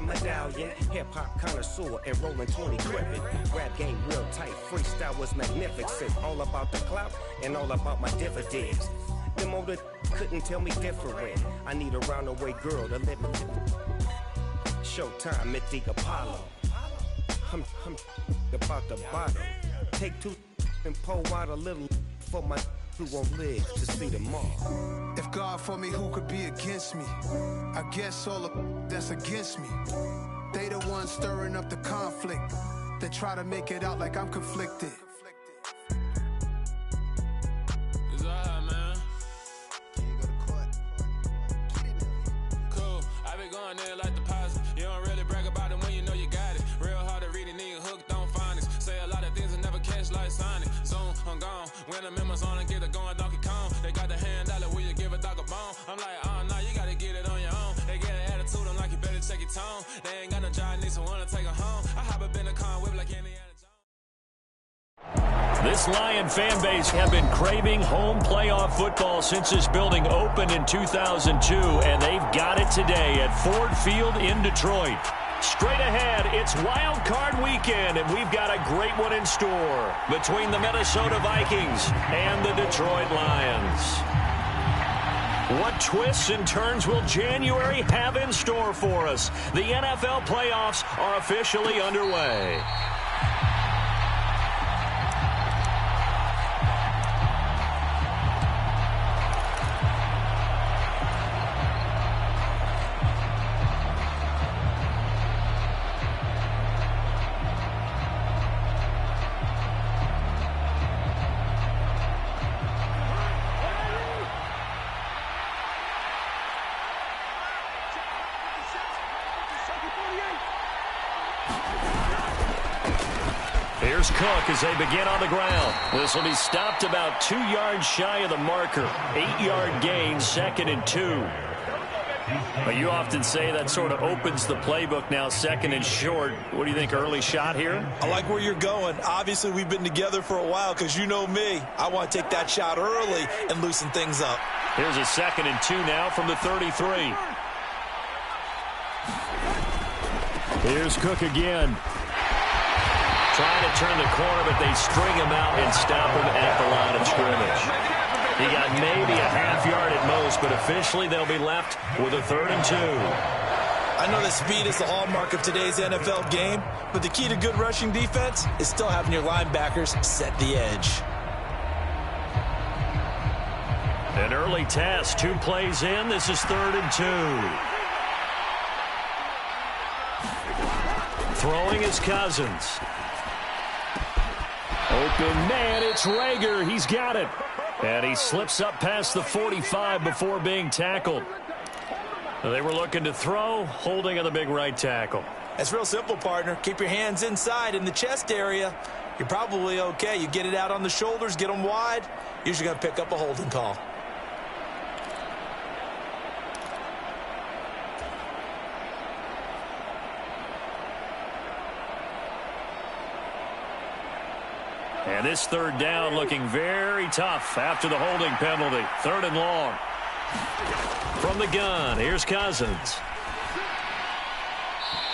medallion, hip-hop connoisseur, and rolling 20 gripping. Rap game real tight, freestyle was magnificent. All about the clout and all about my dividends. Them older couldn't tell me different. I need a roundaway girl to let me. Showtime at the Apollo. I'm about the bottle. Take two and pour out a little for my who won't live to see tomorrow. If God for me, who could be against me? I guess all the that's against me. They the ones stirring up the conflict. They try to make it out like I'm conflicted. It's alright, man. Cool. I be going there like the positive. You don't really brag about it when you know you got it. Real hard to read a nigga hooked on finance. Say a lot of things and never catch like signing. Zone, I'm gone. When I'm in my zone and get it going, Donkey Kong. They got the hand dollar, will you give a dog a bone? I'm like, oh, no, you gotta get it on your own. They get an attitude, I'm like, you better check your tone. They ain't got no job, need someone to take her home. I hop up in the car, whip like Indiana Jones. This Lion fan base have been craving home playoff football since this building opened in 2002, and they've got it today at Ford Field in Detroit. Straight ahead, it's Wild Card Weekend, and we've got a great one in store between the Minnesota Vikings and the Detroit Lions. What twists and turns will January have in store for us? The NFL playoffs are officially underway. Here's Cook as they begin on the ground. This will be stopped about 2 yards shy of the marker. 8-yard gain, 2nd and 2. But you often say that sort of opens the playbook now, 2nd and short. What do you think, early shot here? I like where you're going. Obviously, we've been together for a while because you know me. I want to take that shot early and loosen things up. Here's a 2nd and 2 now from the 33. Here's Cook again. Trying to turn the corner, but they string him out and stop him at the line of scrimmage. He got maybe a half yard at most, but officially they'll be left with a 3rd and 2. I know that speed is the hallmark of today's NFL game, but the key to good rushing defense is still having your linebackers set the edge. An early test, 2 plays in. This is 3rd and 2. Throwing is Cousins. Open man, it's Rager. He's got it. And he slips up past the 45 before being tackled. They were looking to throw, holding on the big right tackle. That's real simple, partner. Keep your hands inside in the chest area. You're probably okay. You get it out on the shoulders, get them wide. Usually going to pick up a holding call. And this 3rd down looking very tough after the holding penalty. 3rd and long. From the gun, here's Cousins.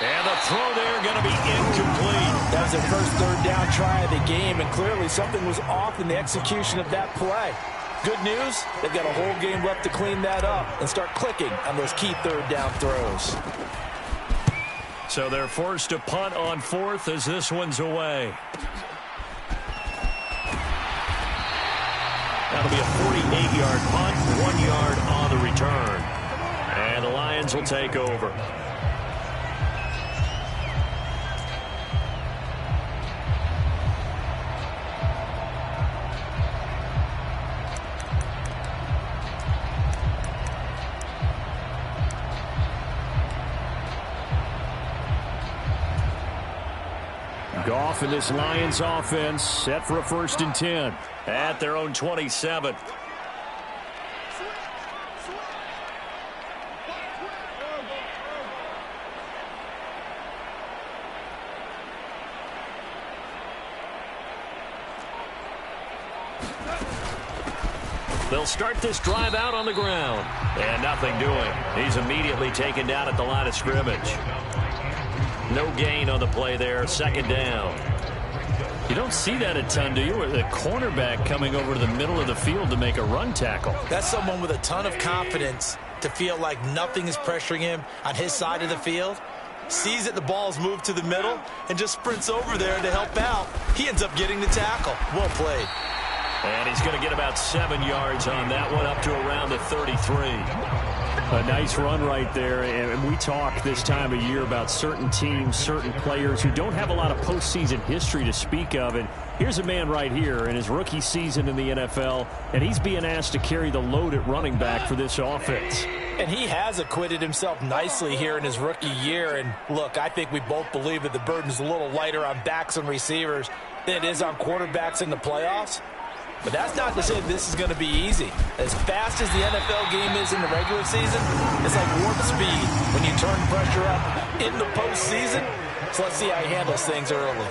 And the throw there going to be incomplete. That was their first 3rd down try of the game, and clearly something was off in the execution of that play. Good news, they've got a whole game left to clean that up and start clicking on those key 3rd down throws. So they're forced to punt on 4th as this one's away. That'll be a 48-yard punt, 1 yard on the return. And the Lions will take over. Goff and this Lions offense set for a 1st and 10 at their own 27. They'll start this drive out on the ground. And nothing doing. He's immediately taken down at the line of scrimmage. No gain on the play there. Second down. You don't see that a ton, do you? With a cornerback coming over to the middle of the field to make a run tackle. That's someone with a ton of confidence to feel like nothing is pressuring him on his side of the field. Sees that the ball's moved to the middle and just sprints over there to help out. He ends up getting the tackle. Well played. And he's going to get about 7 yards on that one, up to around the 33. A nice run right there, and we talk this time of year about certain teams, certain players who don't have a lot of postseason history to speak of, and here's a man right here in his rookie season in the NFL, and he's being asked to carry the load at running back for this offense. And he has acquitted himself nicely here in his rookie year, and look, I think we both believe that the burden's a little lighter on backs and receivers than it is on quarterbacks in the playoffs. But that's not to say this is going to be easy. As fast as the NFL game is in the regular season, it's like warp speed when you turn pressure up in the postseason. So let's see how he handles things early.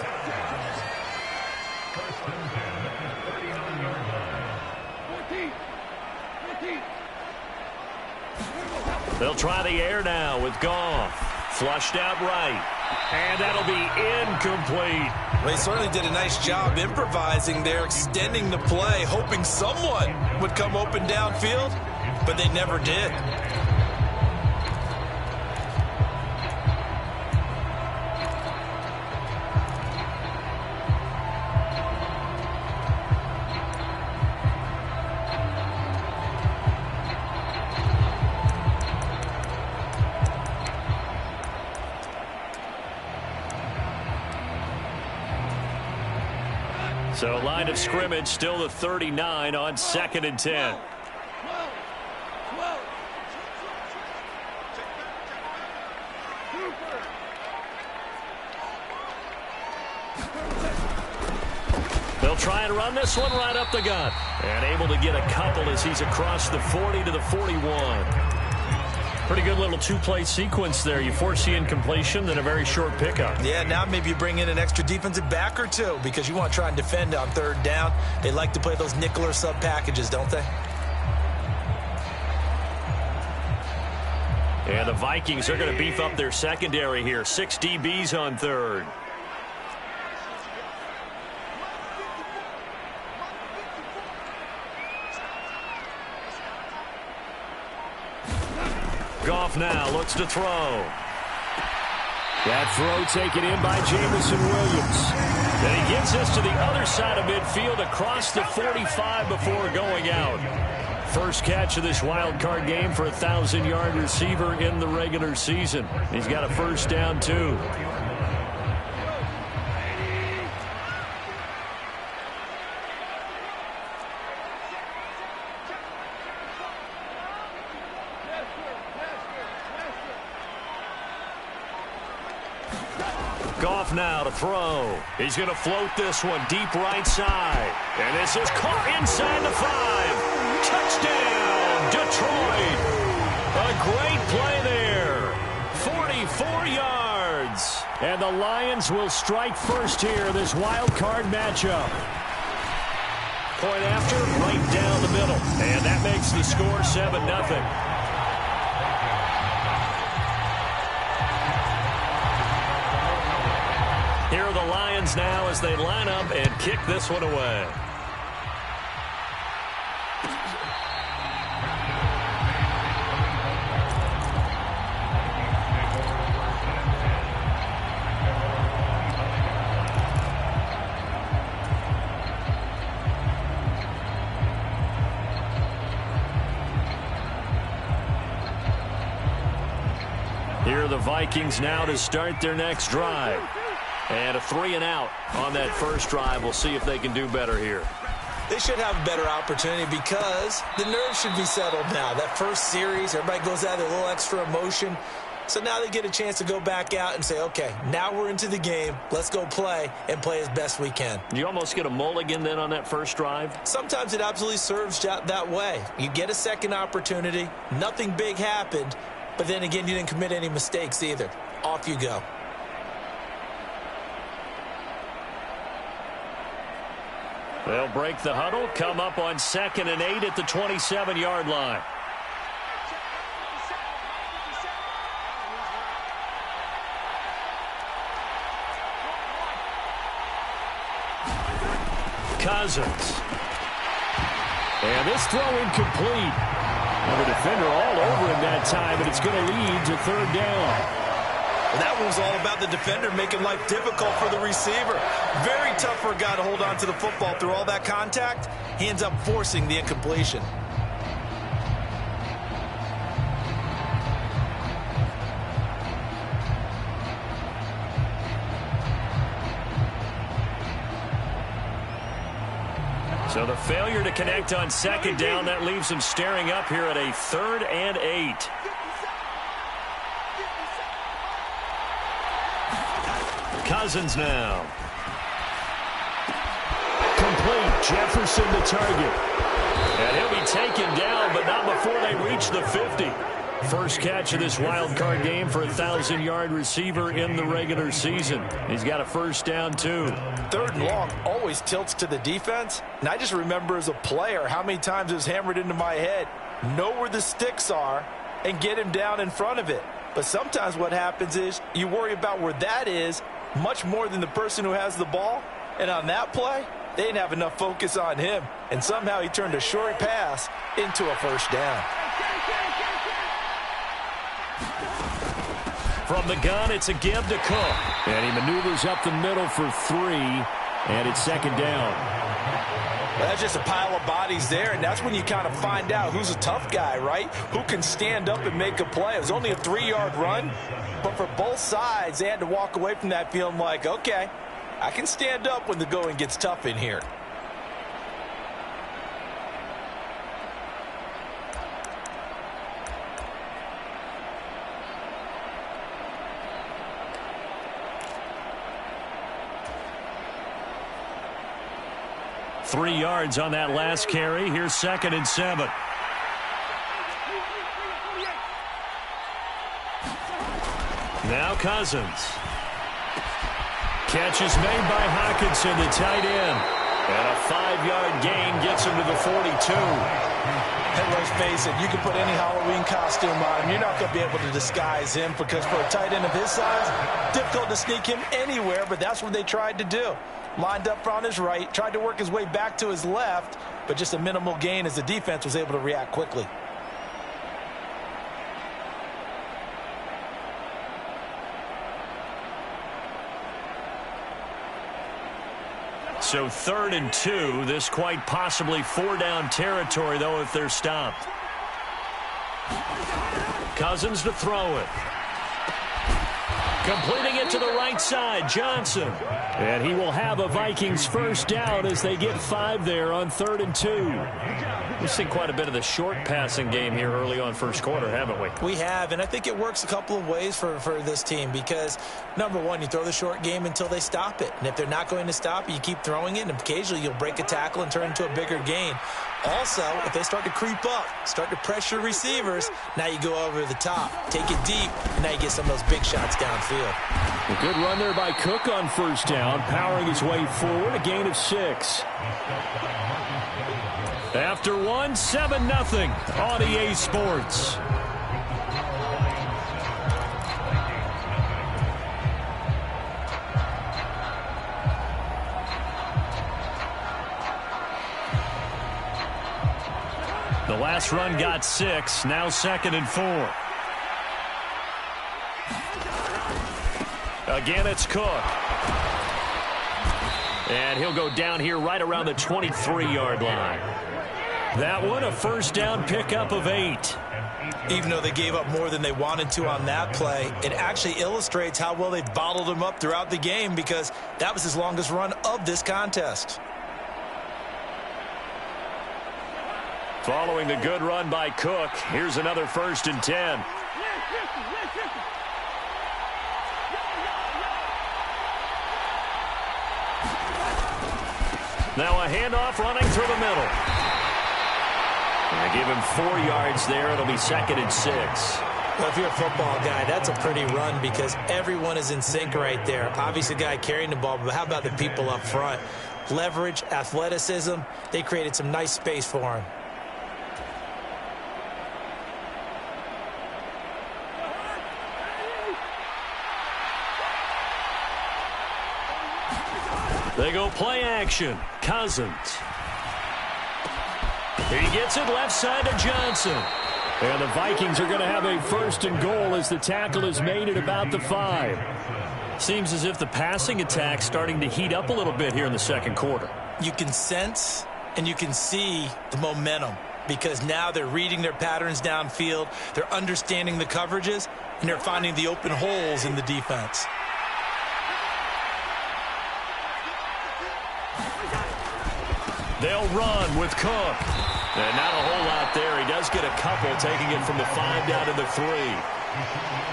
They'll try the air now with Goff. Flushed out right. And that'll be incomplete. Well, he certainly did a nice job improvising there, extending the play, hoping someone would come open downfield, but they never did. So line of scrimmage still the 39 on 2nd and 10. They'll try and run this one right up the gut. And able to get a couple as he's across the 40 to the 41. Pretty good little two-play sequence there. You force the incompletion, then a very short pickup. Yeah, now maybe you bring in an extra defensive back or two because you want to try and defend on 3rd down. They like to play those nickel or sub packages, don't they? And the Vikings are going to beef up their secondary here. 6 DBs on 3rd. Goff now looks to throw. That throw taken in by Jamison Williams. And he gets us to the other side of midfield across the 45 before going out. First catch of this wild card game for a 1,000-yard receiver in the regular season. He's got a first down, too. Goff now to throw. He's going to float this one deep right side. And this is caught inside the 5. Touchdown, Detroit. A great play there. 44 yards. And the Lions will strike first here, this wild card matchup. Point after, right down the middle. And that makes the score 7-0. Here are the Lions now as they line up and kick this one away. Here are the Vikings now to start their next drive. And a 3-and-out on that first drive. We'll see if they can do better here. They should have a better opportunity because the nerves should be settled now. That first series, everybody goes out with a little extra emotion. So now they get a chance to go back out and say, okay, now we're into the game. Let's go play and play as best we can. You almost get a mulligan then on that first drive? Sometimes it absolutely serves that way. You get a second opportunity. Nothing big happened. But then again, you didn't commit any mistakes either. Off you go. They'll break the huddle, come up on 2nd and 8 at the 27-yard line. Cousins. And this throw incomplete. And the defender all over him that time, and it's going to lead to third down. That one was all about the defender making life difficult for the receiver. Very tough for a guy to hold on to the football through all that contact. He ends up forcing the incompletion. So the failure to connect on second down, that leaves him staring up here at a 3rd and 8. Cousins now. Complete. Jefferson the target. And he'll be taken down, but not before they reach the 50. First catch of this wild card game for a 1,000-yard receiver in the regular season. He's got a first down, too. 3rd and long always tilts to the defense. And I just remember as a player how many times it was hammered into my head. Know where the sticks are and get him down in front of it. But sometimes what happens is you worry about where that is much more than the person who has the ball. And on that play, they didn't have enough focus on him. And somehow he turned a short pass into a first down. From the gun, it's a give to Cook. And he maneuvers up the middle for 3. And it's second down. Well, that's just a pile of bodies there, and that's when you kind of find out who's a tough guy, right? Who can stand up and make a play. It was only a 3-yard run, but for both sides, they had to walk away from that feeling like, okay, I can stand up when the going gets tough in here. Three yards on that last carry. Here's 2nd and 7. Now Cousins. Catch is made by Hockenson, the tight end. And a 5-yard gain gets him to the 42. And let's face it, you can put any Halloween costume on him. You're not going to be able to disguise him because for a tight end of his size, difficult to sneak him anywhere, but that's what they tried to do. Lined up on his right, tried to work his way back to his left, but just a minimal gain as the defense was able to react quickly. So 3rd and 2, this quite possibly 4-down territory, though, if they're stopped. Cousins to throw it. Completing it to the right side, Johnson. And he will have a Vikings first down as they get 5 there on 3rd and 2. We've seen quite a bit of the short passing game here early on first quarter, haven't we? We have, and I think it works a couple of ways for this team because, number one, you throw the short game until they stop it. And if they're not going to stop it, you keep throwing it, and occasionally you'll break a tackle and turn into a bigger gain. Also, if they start to creep up, start to pressure receivers, now you go over the top, take it deep, and now you get some of those big shots downfield. A good run there by Cook on first down, powering his way forward, a gain of 6. After 1, 7-0 on EA Sports. The last run got 6, now 2nd and 4. Again, it's Cook. And he'll go down here right around the 23-yard line. That one, a first down pickup of 8. Even though they gave up more than they wanted to on that play, it actually illustrates how well they've bottled him up throughout the game because that was his longest run of this contest. Following the good run by Cook, here's another 1st and 10. Now a handoff running through the middle. And they give him 4 yards there. It'll be 2nd and 6. Well, if you're a football guy, that's a pretty run because everyone is in sync right there. Obviously, the guy carrying the ball, but how about the people up front? Leverage, athleticism, they created some nice space for him. They go play action. Cousins. He gets it left side to Johnson. And the Vikings are going to have a 1st and goal as the tackle is made at about the 5. Seems as if the passing attack's starting to heat up a little bit here in the second quarter. You can sense and you can see the momentum because now they're reading their patterns downfield, they're understanding the coverages, and they're finding the open holes in the defense. They'll run with Cook. And not a whole lot there. He does get a couple, taking it from the 5 down to the 3.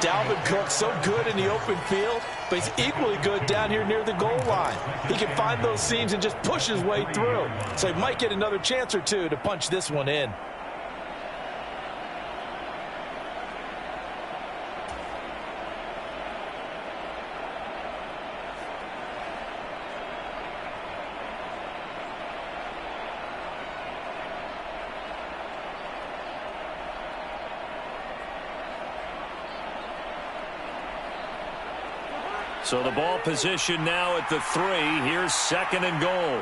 Dalvin Cook, so good in the open field, but he's equally good down here near the goal line. He can find those seams and just push his way through. So he might get another chance or two to punch this one in. So the ball position now at the 3. Here's 2nd and goal.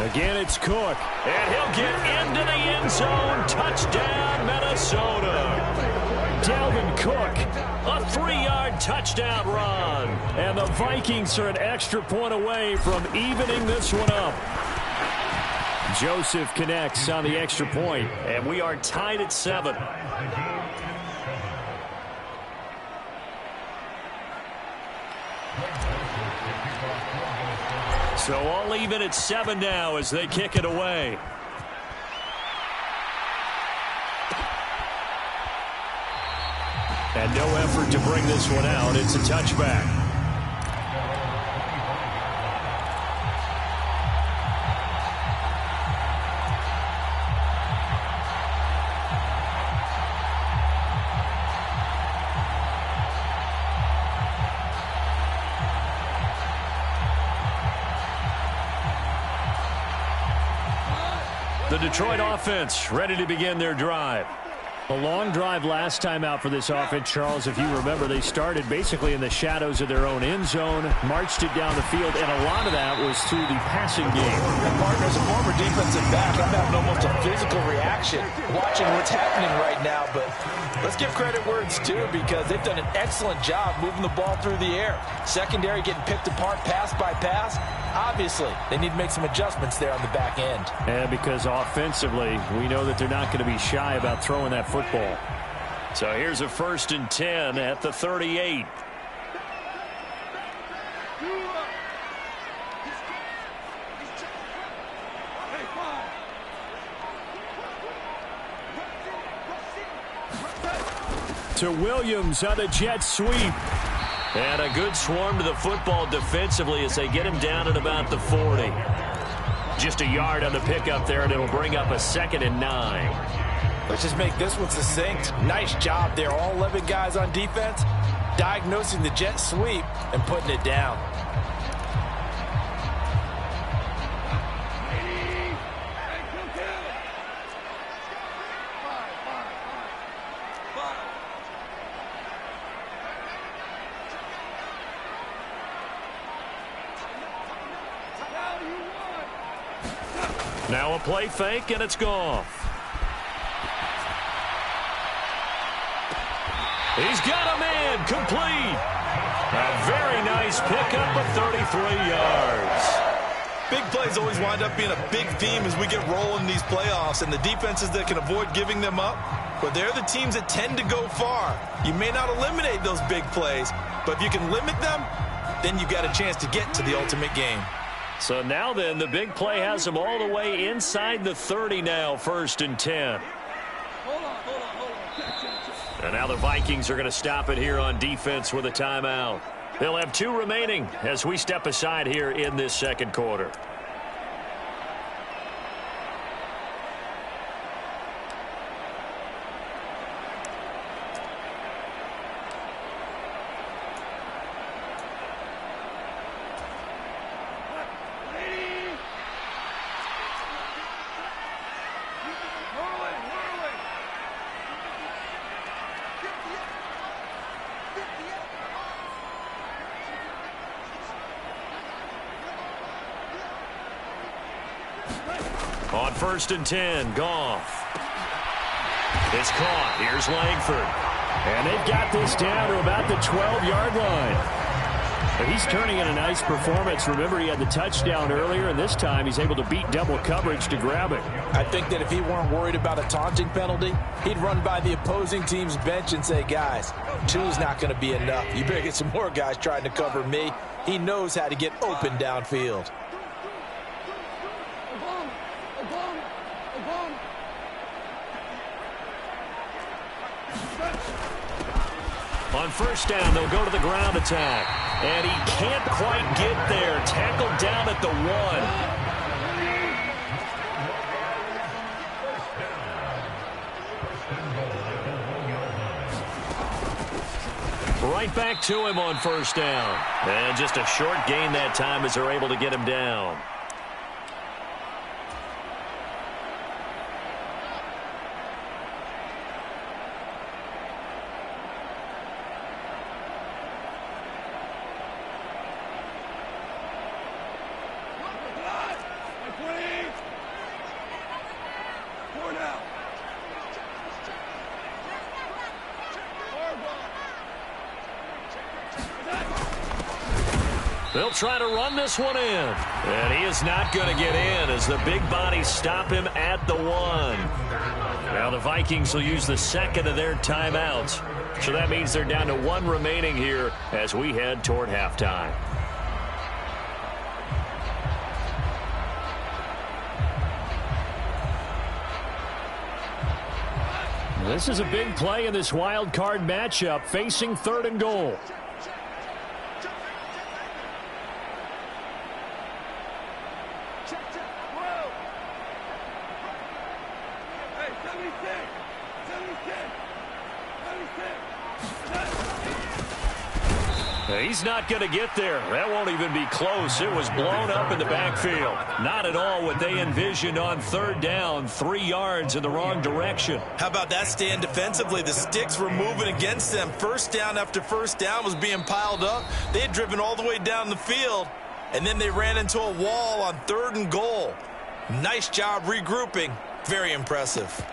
Again, it's Cook. And he'll get into the end zone. Touchdown, Minnesota. Dalvin Cook, a 3-yard touchdown run. And the Vikings are an extra point away from evening this one up. Joseph connects on the extra point, and we are tied at 7. So all even at 7 now as they kick it away. And no effort to bring this one out. It's a touchback. The Detroit offense ready to begin their drive. A long drive last time out for this offense, Charles. If you remember, they started basically in the shadows of their own end zone, marched it down the field, and a lot of that was through the passing game. And partner, as a former defensive back, I'm having almost a physical reaction watching what's happening right now. But let's give credit where it's due because they've done an excellent job moving the ball through the air. Secondary getting picked apart pass by pass. Obviously, they need to make some adjustments there on the back end. And because offensively, we know that they're not going to be shy about throwing that football. So here's a 1st and 10 at the 38. To Williams on the jet sweep. And a good swarm to the football defensively as they get him down at about the 40. Just a yard on the pickup there, and it'll bring up a 2nd and 9. Let's just make this one succinct. Nice job there. All 11 guys on defense diagnosing the jet sweep and putting it down. Now a play fake, and it's gone. He's got a man complete. A very nice pickup of 33 yards. Big plays always wind up being a big theme as we get rolling in these playoffs, and the defenses that can avoid giving them up, but they're the teams that tend to go far. You may not eliminate those big plays, but if you can limit them, then you got a chance to get to the ultimate game. So now then, the big play has them all the way inside the 30 now, 1st and 10. And now the Vikings are going to stop it here on defense with a timeout. They'll have 2 remaining as we step aside here in this second quarter. On 1st and 10, Goff. It's caught. Here's Langford. And they've got this down to about the 12-yard line. He's turning in a nice performance. Remember, he had the touchdown earlier, and this time he's able to beat double coverage to grab it. I think that if he weren't worried about a taunting penalty, he'd run by the opposing team's bench and say, guys, 2's not going to be enough. You better get some more guys trying to cover me. He knows how to get open downfield. On 1st down, they'll go to the ground attack. And he can't quite get there. Tackled down at the 1. Right back to him on 1st down. And just a short gain that time as they're able to get him down. They'll try to run this one in. And he is not going to get in as the big bodies stop him at the 1. Now the Vikings will use the second of their timeouts. So that means they're down to 1 remaining here as we head toward halftime. This is a big play in this wild card matchup, facing 3rd and goal. He's not going to get there. That won't even be close. It was blown up in the backfield. Not at all what they envisioned on 3rd down, 3 yards in the wrong direction. How about that stand defensively? The sticks were moving against them. 1st down after 1st down was being piled up. They had driven all the way down the field, and then they ran into a wall on 3rd and goal. Nice job regrouping. Very impressive.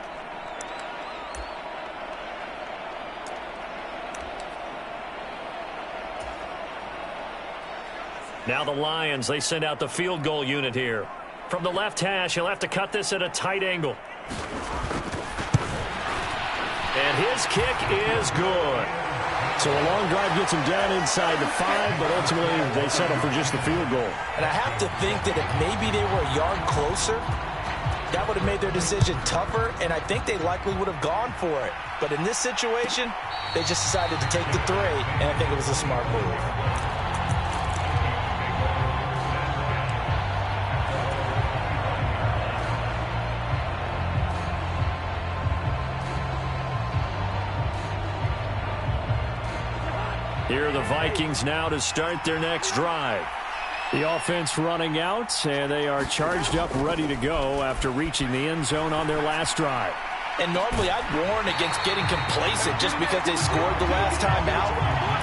Now the Lions, they send out the field goal unit here. From the left hash, he'll have to cut this at a tight angle. And his kick is good. So a long drive gets him down inside the 5, but ultimately they settle for just the field goal. And I have to think that if maybe they were a yard closer, that would have made their decision tougher, and I think they likely would have gone for it. But in this situation, they just decided to take the 3, and I think it was a smart move. Here are the Vikings now to start their next drive. The offense running out, and they are charged up, ready to go after reaching the end zone on their last drive. And normally I'd warn against getting complacent just because they scored the last time out.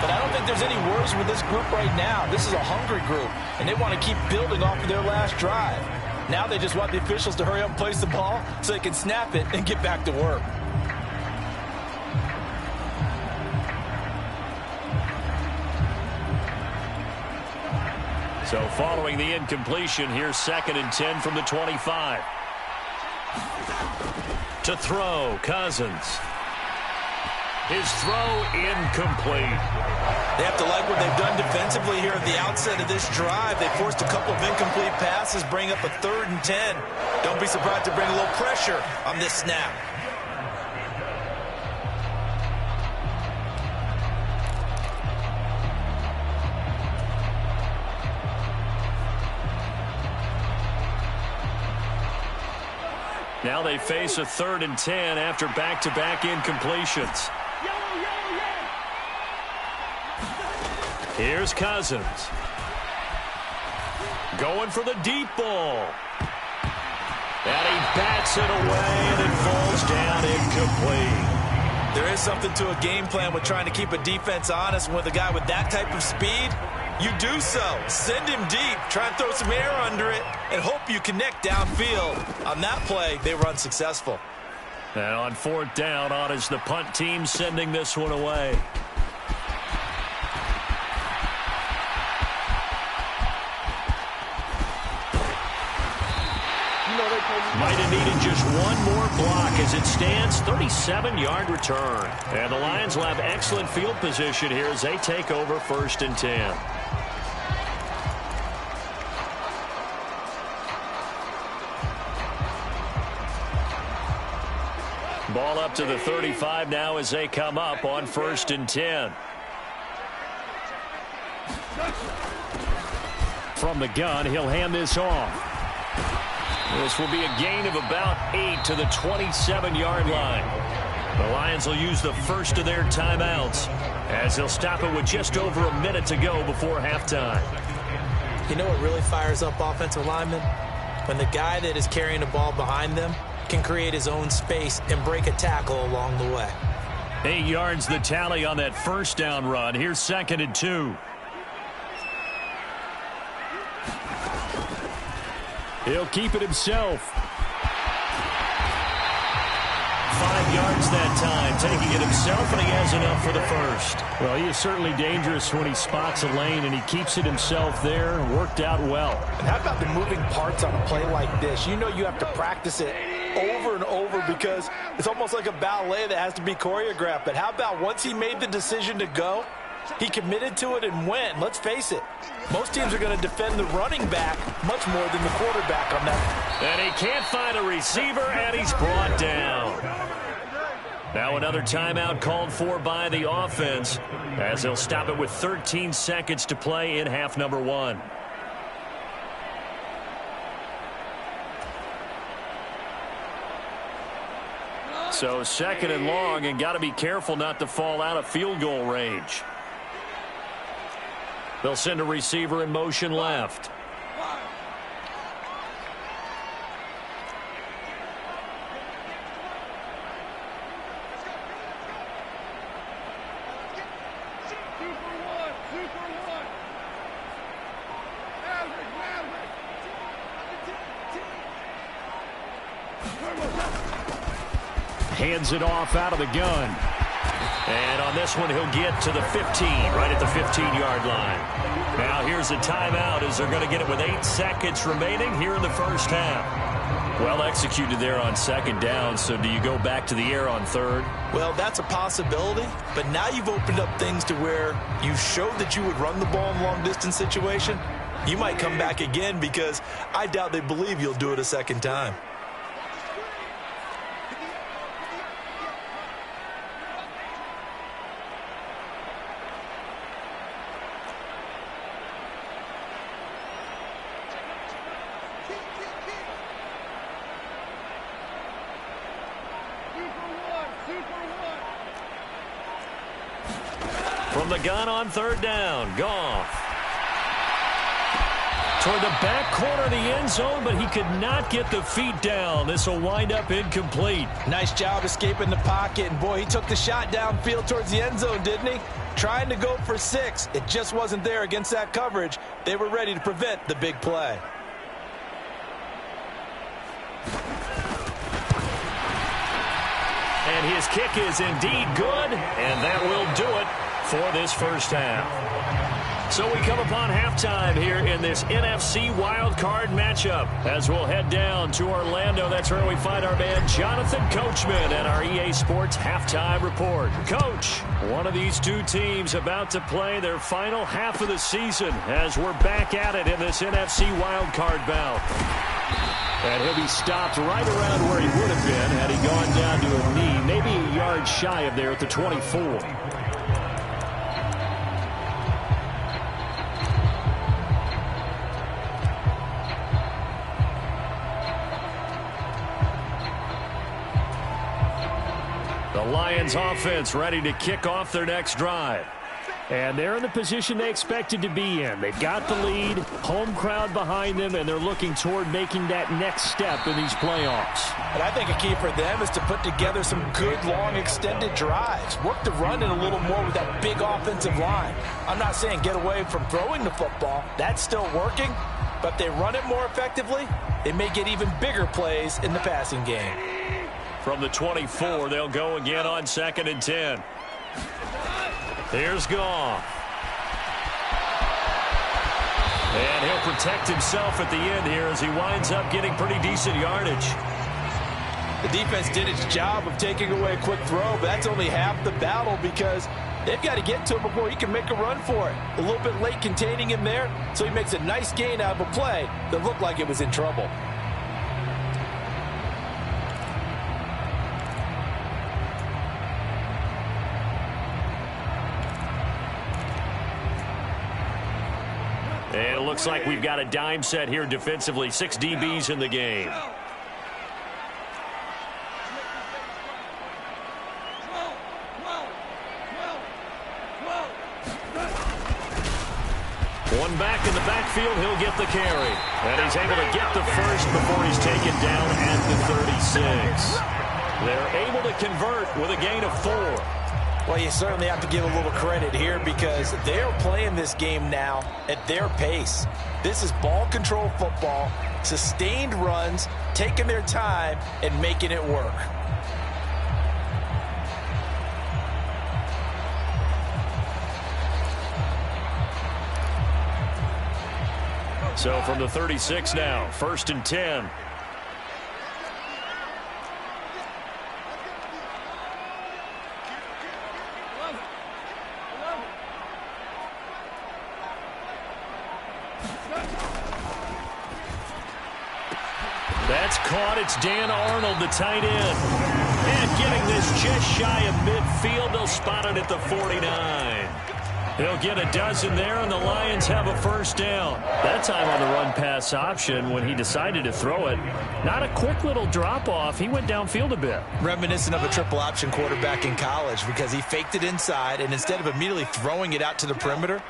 But I don't think there's any worries with this group right now. This is a hungry group, and they want to keep building off of their last drive. Now they just want the officials to hurry up and place the ball so they can snap it and get back to work. So following the incompletion, here's 2nd and 10 from the 25. To throw, Cousins. His throw incomplete. They have to like what they've done defensively here at the outset of this drive. They forced a couple of incomplete passes, bring up a 3rd and 10. Don't be surprised to bring a little pressure on this snap. Now they face a 3rd and 10 after back-to-back incompletions. Here's Cousins. Going for the deep ball. And he bats it away, and it falls down incomplete. There is something to a game plan with trying to keep a defense honest. With a guy with that type of speed, you do so. Send him deep, try and throw some air under it, and hope you connect downfield. On that play, they were unsuccessful. And on fourth down, on is the punt team sending this one away. Might have needed just one more block as it stands, 37-yard return. And the Lions will have excellent field position here as they take over 1st and 10. Ball up to the 35 now as they come up on 1st and 10. From the gun, he'll hand this off. This will be a gain of about 8 to the 27-yard line. The Lions will use the first of their timeouts as they'll stop it with just over a minute to go before halftime. You know what really fires up offensive linemen? When the guy that is carrying the ball behind them can create his own space and break a tackle along the way. 8 yards the tally on that first down run. Here's 2nd and 2. He'll keep it himself. 5 yards that time, taking it himself, and he has enough for the first. Well, he is certainly dangerous when he spots a lane, and he keeps it himself there. Worked out well. And how about the moving parts on a play like this? You know you have to practice it over and over because it's almost like a ballet that has to be choreographed. But how about once he made the decision to go, he committed to it and went. Let's face it, most teams are going to defend the running back much more than the quarterback on that. And he can't find a receiver, and he's brought down. Now another timeout called for by the offense as they'll stop it with 13 seconds to play in half number 1. So 2nd and long, and got to be careful not to fall out of field goal range. They'll send a receiver in motion left. Hands it off out of the gun. And on this one, he'll get to the 15, right at the 15-yard line. Now here's a timeout as they're going to get it with 8 seconds remaining here in the first half. Well executed there on 2nd down, so do you go back to the air on 3rd? Well, that's a possibility, but now you've opened up things to where you showed that you would run the ball in long-distance situation. You might come back again because I doubt they believe you'll do it a second time. From the gun on 3rd down, Goff. Toward the back corner of the end zone, but he could not get the feet down. This will wind up incomplete. Nice job escaping the pocket, and boy, he took the shot downfield towards the end zone, didn't he? Trying to go for 6. It just wasn't there against that coverage. They were ready to prevent the big play. And his kick is indeed good, and that will do it for this first half. So we come upon halftime here in this NFC wildcard matchup as we'll head down to Orlando. That's where we find our man Jonathan Coachman and our EA Sports halftime report. Coach, one of these two teams about to play their final half of the season as we're back at it in this NFC wildcard bout. And he'll be stopped right around where he would have been had he gone down to a knee, maybe a yard shy of there at the 24. The Lions offense ready to kick off their next drive. And they're in the position they expected to be in. They've got the lead, home crowd behind them, and they're looking toward making that next step in these playoffs. And I think a key for them is to put together some good, long, extended drives. Work the run in a little more with that big offensive line. I'm not saying get away from throwing the football. That's still working. But if they run it more effectively, they may get even bigger plays in the passing game. From the 24, they'll go again on 2nd and 10. Here's Goff. And he'll protect himself at the end here as he winds up getting pretty decent yardage. The defense did its job of taking away a quick throw, but that's only half the battle because they've got to get to him before he can make a run for it. A little bit late containing him there, so he makes a nice gain out of a play that looked like it was in trouble. And it looks like we've got a dime set here defensively. 6 DBs in the game. One back in the backfield, he'll get the carry. And he's able to get the first before he's taken down at the 36. They're able to convert with a gain of 4. Well, you certainly have to give a little credit here because they're playing this game now at their pace. This is ball control football, sustained runs, taking their time, and making it work. So from the 36 now, 1st and 10. That's caught. It's Dan Arnold, the tight end. And getting this just shy of midfield. They'll spot it at the 49. They'll get a dozen there, and the Lions have a first down. That time on the run-pass option when he decided to throw it. Not a quick little drop-off. He went downfield a bit. Reminiscent of a triple-option quarterback in college because he faked it inside, and instead of immediately throwing it out to the perimeter,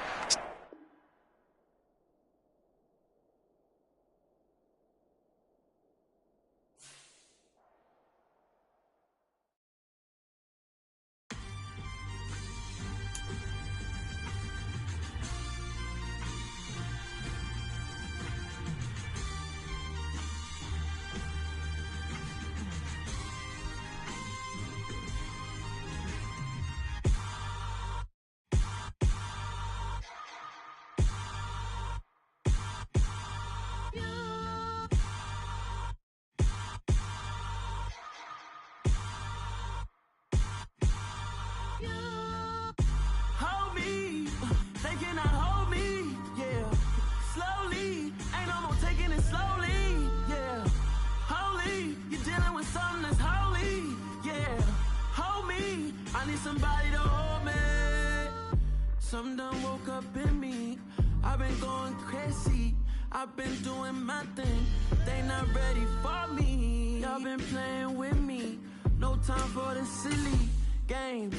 Something done woke up in me. I've been going crazy. I've been doing my thing. They not ready for me. Y'all been playing with me. No time for the silly games.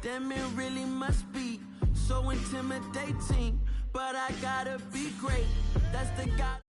Damn, it really must be so intimidating. But I gotta be great. That's the guy.